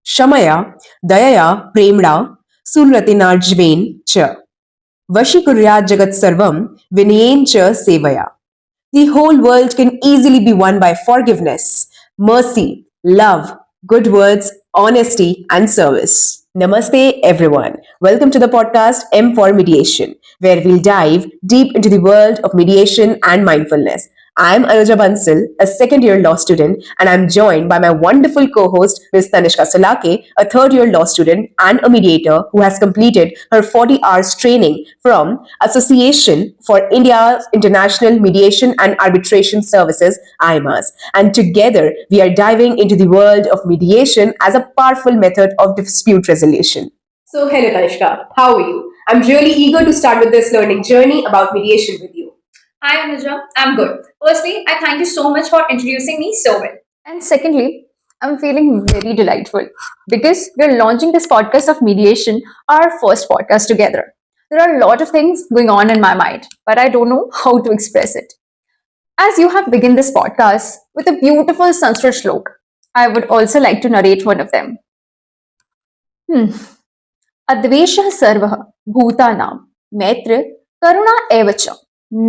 क्षमया दयया प्रेम्णा सुरतिनार्जवेन च वशीकुर्यात् जगत् सर्वं विनयेन च सेवया. The whole world can easily be won by forgiveness, mercy, love, good words, honesty, and service. Namaste, everyone. Welcome to the podcast M for Mediation, where we'll dive deep into the world of mediation and mindfulness. I'm Anuja Bansal, a second year law student, and I'm joined by my wonderful co host, Ms. Tanishka Sulakhe, a third year law student and a mediator who has completed her 40 hours training from Association for India's International Mediation and Arbitration Services, IMAS. And together, we are diving into the world of mediation as a powerful method of dispute resolution. So, hello Tanishka, how are you? I'm really eager to start with this learning journey about mediation with you. Hi Anuja, I'm good. Firstly, I thank you so much for introducing me so well. And secondly, I'm feeling very delightful because we're launching this podcast of mediation, our first podcast together. There are a lot of things going on in my mind, but I don't know how to express it. As you have begun this podcast with a beautiful Sanskrit shlok, I would also like to narrate one of them. अद्वेषः सर्वः भूतानां मैत्र करुणा एव च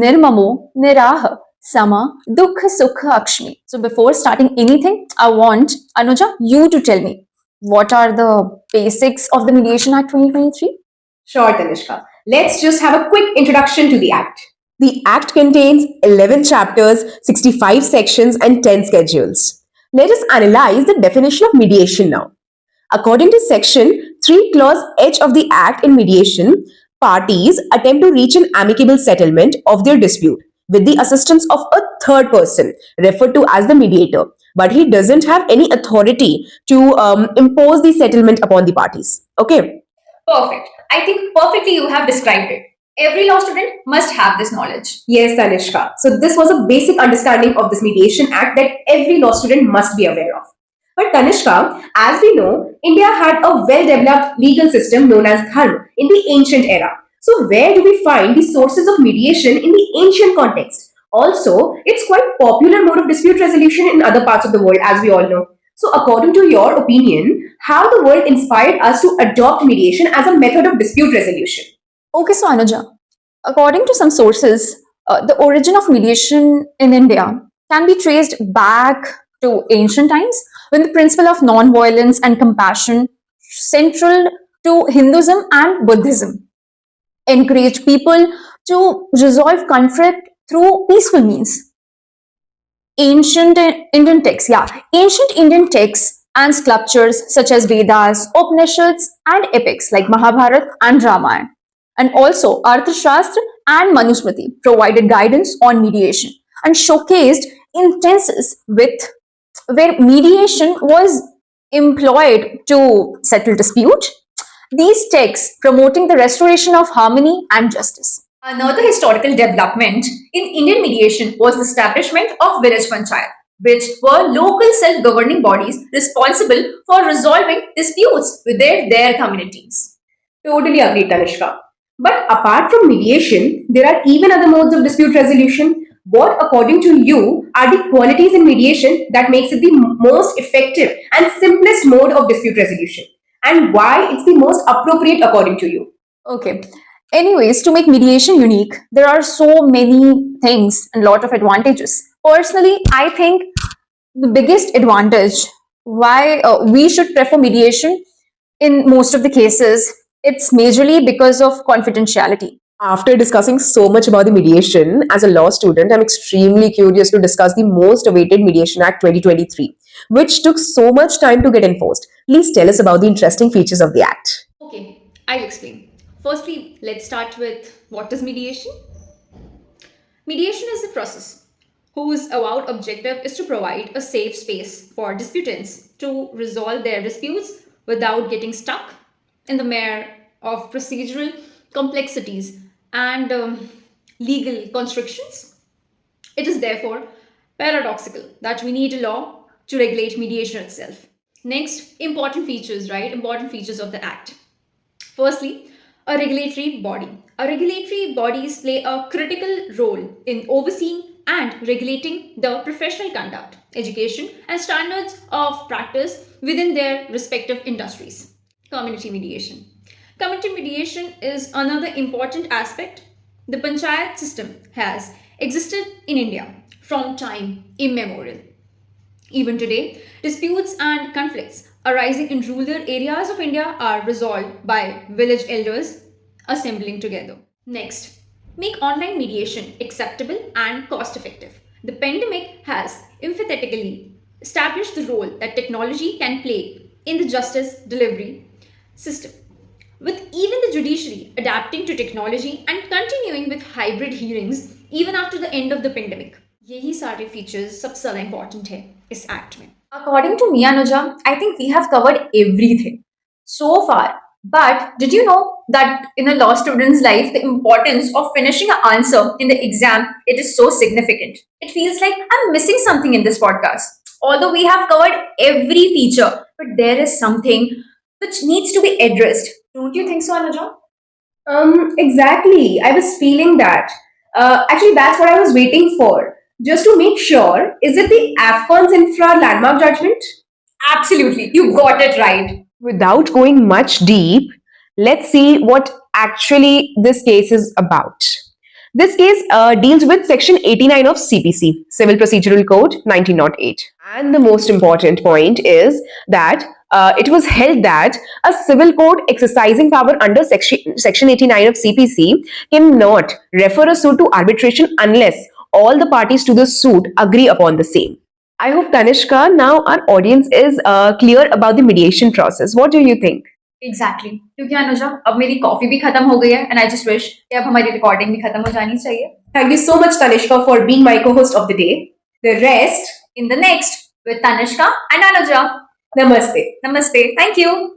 निर्ममो निराह sama dukha sukha akshmi. So before starting anything, I want Anuja you to tell me what are the basics of the Mediation Act 2023? Sure, Tanishka. Let's just have a quick introduction to the Act. The Act contains 11 chapters, 65 sections, and 10 schedules. Let us analyze the definition of mediation now. According to Section 3 Clause H of the Act, in mediation, parties attempt to reach an amicable settlement of their dispute with the assistance of a third person referred to as the mediator, but he doesn't have any authority to impose the settlement upon the parties. Okay. Perfect. I think perfectly you have described it. Every law student must have this knowledge. Yes, Tanishka. So this was a basic understanding of this Mediation Act that every law student must be aware of. But Tanishka, as we know, India had a well-developed legal system known as dharma in the ancient era. So where do we find the sources of mediation in the ancient context? Also, it's quite popular mode of dispute resolution in other parts of the world, as we all know. So according to your opinion, how the world inspired us to adopt mediation as a method of dispute resolution? Okay, so Anuja, according to some sources, the origin of mediation in India can be traced back to ancient times when the principle of non-violence and compassion, central to Hinduism and Buddhism, encouraged people to resolve conflict through peaceful means. Ancient Indian texts, ancient Indian texts and sculptures such as Vedas, Upanishads, and epics like Mahabharata and Ramayana, and also Arthashastra and Manusmriti provided guidance on mediation and showcased instances with where mediation was employed to settle dispute. These texts promoting the restoration of harmony and justice. Another historical development in Indian mediation was the establishment of village panchayat, which were local self-governing bodies responsible for resolving disputes with their communities. Totally agree, Tanishka. But apart from mediation, there are even other modes of dispute resolution. What, according to you, are the qualities in mediation that makes it the most effective and simplest mode of dispute resolution? And why it's the most appropriate according to you? Okay. Anyways, to make mediation unique, there are so many things and lot of advantages. Personally, I think the biggest advantage why we should prefer mediation in most of the cases, it's majorly because of confidentiality. After discussing so much about the mediation, as a law student, I'm extremely curious to discuss the most awaited Mediation Act 2023, which took so much time to get enforced. Please tell us about the interesting features of the Act. Okay, I'll explain. Firstly, let's start with what is mediation? Mediation is a process whose avowed objective is to provide a safe space for disputants to resolve their disputes without getting stuck in the mire of procedural complexities and legal constrictions. It is therefore paradoxical that we need a law to regulate mediation itself. Next, important features, right? Important features of the Act. Firstly, a regulatory body. A regulatory bodies play a critical role in overseeing and regulating the professional conduct, education, and standards of practice within their respective industries. Community mediation. Community mediation is another important aspect. The panchayat system has existed in India from time immemorial. Even today, disputes and conflicts arising in rural areas of India are resolved by village elders assembling together. Next, make online mediation acceptable and cost effective. The pandemic has emphatically established the role that technology can play in the justice delivery system. With even the judiciary adapting to technology and continuing with hybrid hearings even after the end of the pandemic. यही सारे features सबसे ज़्यादा important है इस act में. According to me, Anuja, I think we have covered everything so far. But did you know that in a law student's life, the importance of finishing an answer in the exam, it is so significant. It feels like I'm missing something in this podcast. Although we have covered every feature, but there is something which needs to be addressed. Don't you think so, Anuja? Exactly. I was feeling that. Actually, that's what I was waiting for. Just to make sure, is it the AFCON's infra landmark judgment? Absolutely. You got it right. Without going much deep, let's see what actually this case is about. This case deals with Section 89 of CPC, Civil Procedural Code 1908. And the most important point is that it was held that a civil court exercising power under Section 89 of CPC cannot refer a suit to arbitration unless all the parties to the suit agree upon the same. I hope, Tanishka, now our audience is clear about the mediation process. What do you think? Exactly. क्योंकि अनुजा अब मेरी coffee भी खत्म हो गई है and I just wish कि अब हमारी रिकॉर्डिंग भी खत्म हो जानी चाहिए. Thank you so much, Tanishka, for being my co-host of the day. The rest, In the next with Tanishka and Anuja. namaste. Namaste. Thank you.